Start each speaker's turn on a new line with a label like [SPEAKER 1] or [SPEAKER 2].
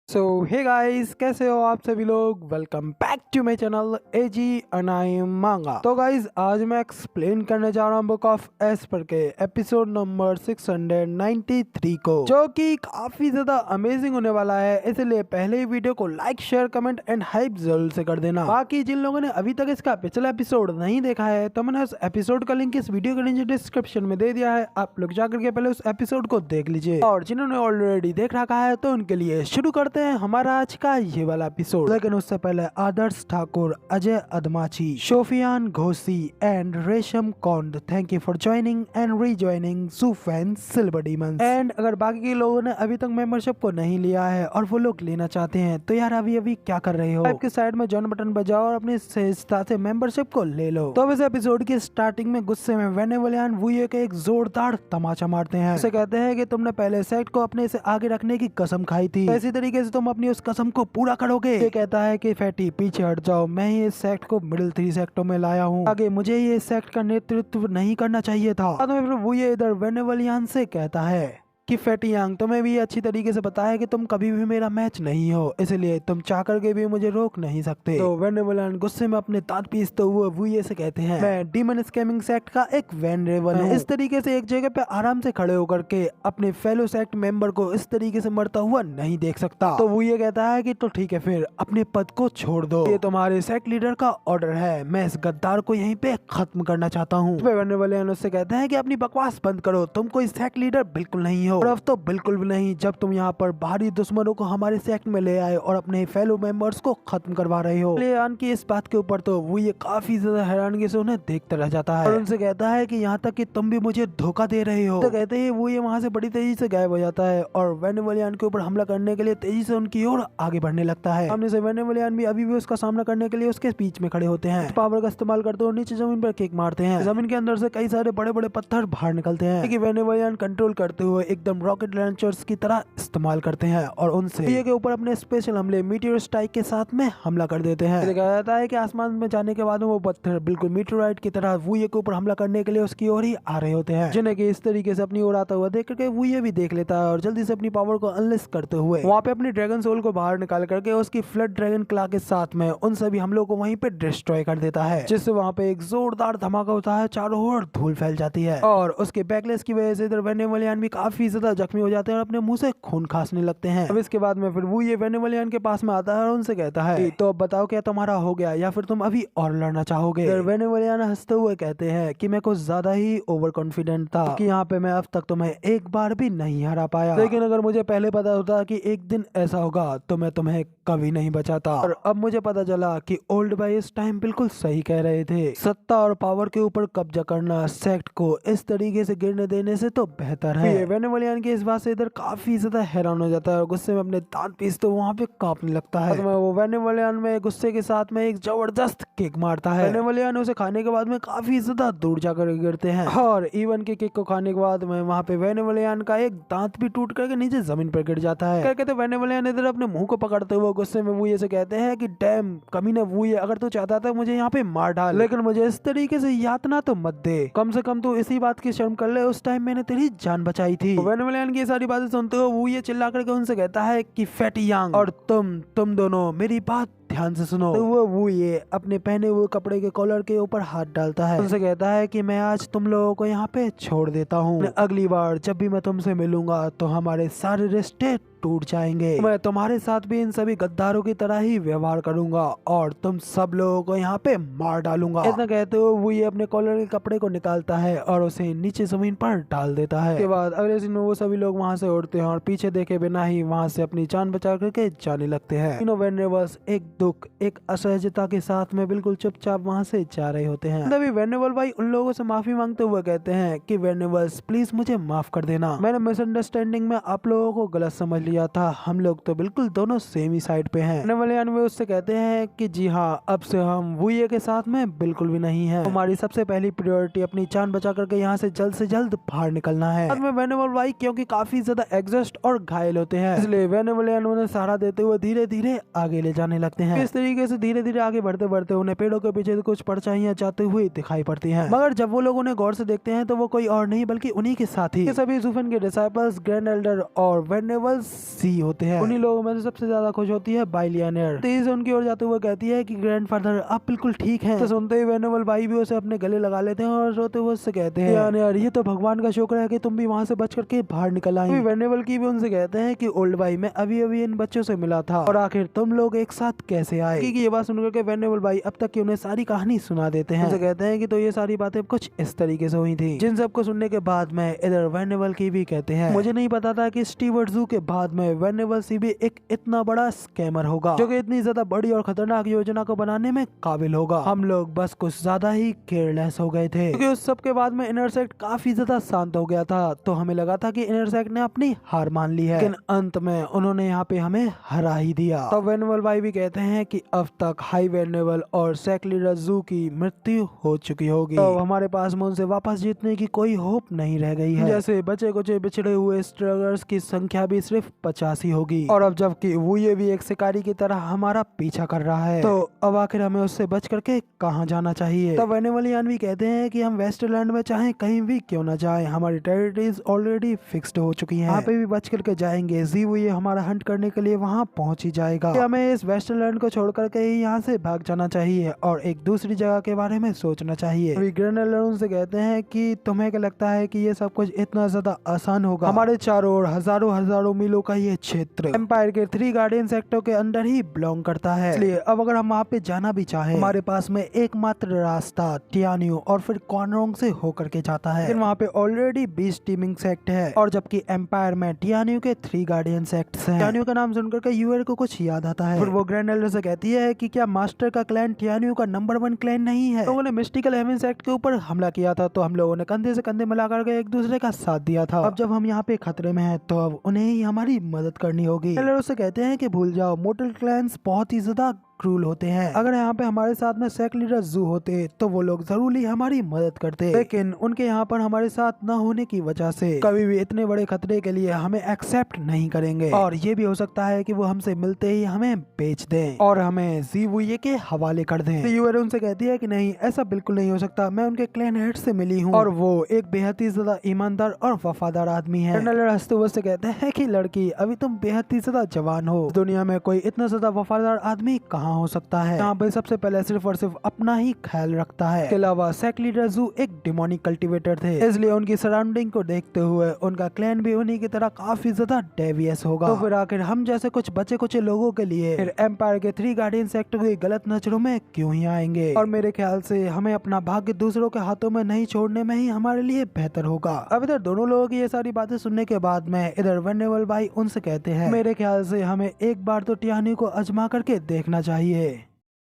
[SPEAKER 1] सो hey guys, कैसे हो आप सभी लोग। Welcome back to my channel एजी अनाई मांगा। तो गाइस, आज मैं एक्सप्लेन करने जा रहा हूँ बुक ऑफ एस्पर के एपिसोड नंबर 693 को, जो कि काफी ज्यादा अमेजिंग होने वाला है। इसलिए पहले ही वीडियो को like, share, comment and hype जरूर से कर देना। बाकी जिन लोगों ने अभी तक इसका पिछला एपिसोड नहीं देखा है, तो मैंने उस एपिसोड का लिंक इस वीडियो के नीचे डिस्क्रिप्शन में दे दिया है। आप लोग जाकर के पहले उस एपिसोड को देख लीजिए, और जिन्होंने ऑलरेडी देख रखा है तो उनके लिए शुरू करते हैं हमारा आज का ये वाला एपिसोड। लेकिन उससे पहले Adarsh Thakur, Ajay Adamachi, Shofiyan Ghosi and Resham Kaund, thank you for joining and rejoining सुफैन सिल्वर डीमंस। एंड अगर बाकी के लोगों ने अभी तक मेंबरशिप को नहीं लिया है और वो लोग लेना चाहते हैं, तो यार अभी क्या कर रहे हो, आपके साइड में जॉइन बटन बजाओ और अपनी सहजता से मेंबरशिप को ले लो। तो इस एपिसोड की स्टार्टिंग में गुस्से में वेनेवलियान वुये के एक जोरदार तमाचा मारते हैं। उसे कहते हैं कि तुमने पहले सेक्ट को अपने से आगे रखने की कसम खाई थी, इसी तरीके से तुम अपनी उस कसम को पूरा करोगे। ये कहता है कि फैटी पीछे हट जाओ, मैं ही इस सेक्ट को मिडिल 3 सेक्टों में लाया हूँ, आगे मुझे ही इस सेक्ट का नेतृत्व नहीं करना चाहिए था। बाद में फिर वो ये इधर वेनेवलियान से कहता है कि फैटी यांग, तुम्हें भी अच्छी तरीके से पता है कि तुम कभी भी मेरा मैच नहीं हो, इसलिए तुम चाह करके भी मुझे रोक नहीं सकते। तो वेनेवलियान गुस्से में अपने दांत पीसते हुए वुये से कहते हैं, मैं डीमन स्कैमिंग सेक्ट का एक वेनरेबल हूँ। इस तरीके से एक जगह पे आराम से खड़े होकर के अपने फेलो सेक्ट मेंबर को इस तरीके से मरता हुआ नहीं देख सकता। तो वुये कहता है कि तो ठीक है, फिर अपने पद को छोड़ दो, ये तुम्हारे सेक्ट लीडर का ऑर्डर है, मैं इस गद्दार को यहीं पे खत्म करना चाहता हूँ। वेनेवलियान उससे कहते हैं कि अपनी बकवास बंद करो, तुम कोई सेक्ट लीडर बिल्कुल नहीं हो, और अब तो बिल्कुल भी नहीं, जब तुम यहाँ पर बाहरी दुश्मनों को हमारे सेक्ट में ले आए और अपने फेलो मेंबर्स को खत्म करवा रहे हो। वेनेवलियान की इस बात के ऊपर तो वो ये काफी ज्यादा हैरानगी से उन्हें देखता रह जाता है और उनसे कहता है कि यहाँ तक कि तुम भी मुझे धोखा दे रहे हो। तो कहते ही वो ये वहाँ से बड़ी तेजी से गायब हो जाता है और वेनेवलियान के ऊपर हमला करने के लिए तेजी से उनकी ओर आगे बढ़ने लगता है। सामने से वेनेवलियान भी अभी भी उसका सामना करने के लिए उसके बीच में खड़े होते हैं। पावर का इस्तेमाल करते हुए नीचे जमीन पर किक मारते हैं। जमीन के अंदर से कई सारे बड़े बड़े पत्थर बाहर निकलते हैं, लेकिन वेनेवलियान कंट्रोल करते हुए एकदम रॉकेट लॉन्चर्स की तरह इस्तेमाल करते हैं और उनसे ये के ऊपर अपने स्पेशल हमले मीटियोर स्ट्राइक के साथ में हमला कर देते हैं। कहा जाता है कि आसमान में जाने के बाद वो पत्थर बिल्कुल मीटियोराइट की तरह वुये के ऊपर हमला करने के लिए उसकी ओर ही आ रहे होते हैं, जिन्हें कि इस तरीके से अपनी ओर आता हुआ देख करके वुये भी देख लेता है और जल्दी से अपनी पावर को अनलिस्ट करते हुए वहाँ पे अपनी ड्रैगन सोल को बाहर निकाल करके उसकी फ्लड ड्रैगन क्ला के साथ में उन सभी हमलों को वहीं पे डिस्ट्रॉय कर देता है, जिससे वहाँ पे एक जोरदार धमाका होता है, चारों ओर धूल फैल जाती है और उसके बैकलेस की वजह से इधर वेनेवलियान भी काफी ज्यादा जख्मी हो जाते हैं और अपने मुंह से खून खांसने लगते हैं। अब इसके बाद में फिर वो ये वेनेवलियान के पास में आता है और उनसे कहता है तो अब बताओ क्या तुम्हारा हो गया या फिर तुम अभी और लड़ना चाहोगे। फिर वेनेवलियान हंसते हुए कहते हैं कि मैं कुछ ज्यादा ही ओवर कॉन्फिडेंट था कि यहाँ पे मैं अब तक तुम्हें एक बार भी नहीं हरा पाया, लेकिन अगर मुझे पहले पता होता कि एक दिन ऐसा होगा तो मैं तुम्हें कभी नहीं बचाता। और अब मुझे पता चला कि ओल्ड भाई इस टाइम बिल्कुल सही कह रहे थे, सत्ता और पावर के ऊपर कब्जा करना सेक्ट को इस तरीके से गिरने देने से तो बेहतर है। वेनेवलियान की इस बात से इधर काफी ज्यादा हैरान हो जाता है और गुस्से में अपने दांत पीसते वहाँ पे कांपने लगता है। तो वो वेनेवलियान में गुस्से के साथ में एक जबरदस्त किक मारता है। वेनेवलियान उसे खाने के बाद में काफी ज्यादा दूर जाकर गिरते हैं और इवन के किक को खाने के बाद में वहाँ पे वेनेवलियान का एक दांत भी टूट करके नीचे जमीन पर गिर जाता है। कहते वेनेवलियान इधर अपने मुंह को पकड़ते हुए गुस्से में वुये से कहते हैं कि डैम कमीने वुये, अगर तू चाहता था मुझे यहाँ पे मार डाल, लेकिन मुझे इस तरीके से यातना तो मत दे, कम से कम तू इसी बात की शर्म कर ले, उस टाइम मैंने तेरी जान बचाई थी। वेनेवलियान की सारी बातें सुनते हुए वुये चिल्ला करके उनसे कहता है कि फैटी यांग और तुम दोनों मेरी बात ध्यान से सुनो। तो वो ये अपने पहने हुए कपड़े के कॉलर के ऊपर हाथ डालता है, उनसे कहता है कि मैं आज तुम लोगों को यहाँ पे छोड़ देता हूँ, अगली बार जब भी मैं तुमसे मिलूंगा तो हमारे सारे रिश्ते टूट जाएंगे, मैं तुम्हारे साथ भी इन सभी गद्दारों की तरह ही व्यवहार करूंगा और तुम सब लोगों को यहाँ पे मार डालूंगा। इतना कहते हुए वो ये अपने कॉलर के कपड़े को निकालता है और उसे नीचे जमीन पर डाल देता है। उसके बाद अगले दिन वो सभी लोग वहाँ से उड़ते हैं और पीछे देखे बिना ही वहाँ से अपनी जान बचा करके जाने लगते हैं। तीनों वेनेबल्स एक दुख, एक असहजता के साथ में बिल्कुल चुपचाप वहाँ से जा रहे होते हैं। तभी वेनेबल भाई उन लोगों से माफी मांगते हुए कहते हैं कि वेनेबल्स प्लीज मुझे माफ कर देना, मैंने मिसअंडरस्टैंडिंग में आप लोगों को गलत समझ लिया था, हम लोग तो बिल्कुल दोनों सेम ही साइड पे हैं। वेनेवलियान वे उससे कहते हैं कि जी हाँ, अब से हम वुये के साथ में बिल्कुल भी नहीं है, हमारी सबसे पहली प्रायोरिटी अपनी जान बचा करके यहाँ से जल्द बाहर निकलना है। बाद में वेनेबल भाई क्योंकि काफी ज्यादा एग्जॉस्ट और घायल होते हैं, इसलिए वेनेवलियान उन्हें सहारा देते हुए धीरे धीरे आगे ले जाने लगते हैं। इस तरीके से धीरे धीरे आगे बढ़ते बढ़ते उन्हें पेड़ों के पीछे कुछ परछाइयां जाते हुए दिखाई पड़ती हैं। मगर जब वो लोग उन्हें गौर से देखते हैं तो वो कोई और नहीं बल्कि उन्हीं के साथी सभी ज़ूफेन के डिसाइपल्स, ग्रैंड एल्डर और वेनेबल सी होते हैं। उन्हीं लोगों में से सबसे ज्यादा खुश होती है बाइलियनियर। तेजी से उनकी ओर जाते हुए कहती है कि ग्रैंडफादर आप बिल्कुल ठीक हैं। तो सुनते ही वेनेबल भाई भी उसे अपने गले लगा लेते हैं और रोते हुए उससे कहते हैं यार ये तो भगवान का शुक्र है कि तुम भी वहाँ से बच करके बाहर निकल आई। वेनेबल की भी उनसे कहते हैं कि ओल्ड भाई मैं अभी अभी इन बच्चों से मिला था और आखिर तुम लोग एक साथ कैसे आए। क्योंकि ये बात सुनकर के वेनेबल भाई अब तक की उन्हें सारी कहानी सुना देते हैं। उनसे कहते हैं कि तो ये सारी बातें कुछ इस तरीके से हुई थी। जिन सबको सुनने के बाद में इधर वेनेबल की भी कहते हैं मुझे नहीं पता था कि स्टीवर्ट ज़ू के बाद में वेनेबल सी भी एक इतना बड़ा स्कैमर होगा जो कि इतनी ज्यादा बड़ी और खतरनाक योजना को बनाने में काबिल होगा। हम लोग बस कुछ ज्यादा ही केयरलेस हो गए थे क्योंकि उस सब के बाद में इनरसेक्ट काफी ज्यादा शांत हो गया था। तो हमें लगा था कि इनरसेक्ट ने अपनी हार मान ली है, लेकिन अंत में उन्होंने यहाँ पे हमें हरा ही दिया। तो वेनेबल भाई भी कहते हैं कि अब तक हाई वेनेबल और सेक लीडर ज़ू की मृत्यु हो चुकी होगी। तो हमारे पास में उनसे वापस जीतने की कोई होप नहीं रह गई है। जैसे बचे कुचे बिछड़े हुए स्ट्रगलर्स की संख्या भी सिर्फ 50 ही होगी और अब जबकि वो ये भी एक शिकारी की तरह हमारा पीछा कर रहा है, तो अब आखिर हमें उससे बच करके कहाँ जाना चाहिए। तब वेनेबलियन भी कहते हैं कि हम वेस्टलैंड में चाहे कहीं भी क्यों ना जाएं, हमारी टेरिटरीज ऑलरेडी फिक्स्ड हो चुकी हैं, वहाँ पे भी बच करके जाएंगे। जी वो ये हमारा हंट करने के लिए वहाँ पहुँच ही जाएगा। हमें इस वेस्टलैंड को छोड़ करके ही यहाँ से भाग जाना चाहिए और एक दूसरी जगह के बारे में सोचना चाहिए। उनसे कहते हैं कि तुम्हें क्या लगता है कि ये सब कुछ इतना ज्यादा आसान होगा? हमारे चारों ओर हजारों मीलों का ये क्षेत्र एम्पायर के 3 गार्डियन सेक्टर के अंदर ही बिलोंग करता है। इसलिए अब अगर हम वहाँ पे जाना भी चाहें, हमारे पास में एकमात्र रास्ता टियान्यू और फिर कॉनरोंग से होकर के जाता है। लेकिन वहाँ पे ऑलरेडी 20 टीमिंग सेक्ट है और जबकि एम्पायर में टियान्यू के 3 गार्डियन सेक्ट्स हैं। टियान्यू का नाम सुनकर के यूएर को कुछ याद आता है। फिर वो ग्रैंड एल्डर से कहती है कि क्या मास्टर का क्लैन टियान्यू का नंबर 1 क्लैन नहीं है? तो उन्होंने मिस्टिकल हेवन सेक्ट के ऊपर हमला किया था, तो हम लोगों ने कंधे से कंधे मिला करके एक दूसरे का साथ दिया था। अब जब हम यहाँ पे खतरे में हैं, तो अब उन्हें ही हमारी मदद करनी होगी। एल्डर उससे कहते हैं कि भूल जाओ, मोर्टल क्लैंस बहुत ही ज्यादा क्रूल होते हैं। अगर यहाँ पे हमारे साथ में सेक लीडर ज़ू होते तो वो लोग जरूर ही हमारी मदद करते, लेकिन उनके यहाँ पर हमारे साथ न होने की वजह से कभी भी इतने बड़े खतरे के लिए हमें एक्सेप्ट नहीं करेंगे और ये भी हो सकता है कि वो हमसे मिलते ही हमें बेच दें और हमें ज़ीवुये के हवाले कर दें। तो यूएरे उनसे कहती है कि नहीं, ऐसा बिल्कुल नहीं हो सकता। मैं उनके क्लैन हेड से मिली हूँ और वो एक बेहद ही ज्यादा ईमानदार और वफादार आदमी है। हंसते हुए कहते हैं कि लड़की, अभी तुम बेहद ही ज्यादा जवान हो, दुनिया में कोई इतना ज्यादा वफादार आदमी कहाँ हो सकता है, यहाँ पे सबसे पहले सिर्फ और सिर्फ अपना ही ख्याल रखता है। इसके अलावा सेक लीडर ज़ू एक डिमोनिक कल्टीवेटर थे, इसलिए उनकी सराउंडिंग को देखते हुए उनका क्लैन भी उन्हीं की तरह काफी ज्यादा डेवियस होगा। तो फिर आखिर हम जैसे कुछ बचे कुछ लोगों के लिए फिर एम्पायर के 3 गार्डियन सेक्टर की गलत नजरों में क्यों ही आएंगे? और मेरे ख्याल से हमें अपना भाग्य दूसरों के हाथों में नहीं छोड़ने में ही हमारे लिए बेहतर होगा। अब इधर दोनों लोगों की ये सारी बातें सुनने के बाद में इधर वेनेबल भाई उनसे कहते हैं, मेरे ख्याल से हमें एक बार तो टियान्यू को आजमा करके देखना चाहिए।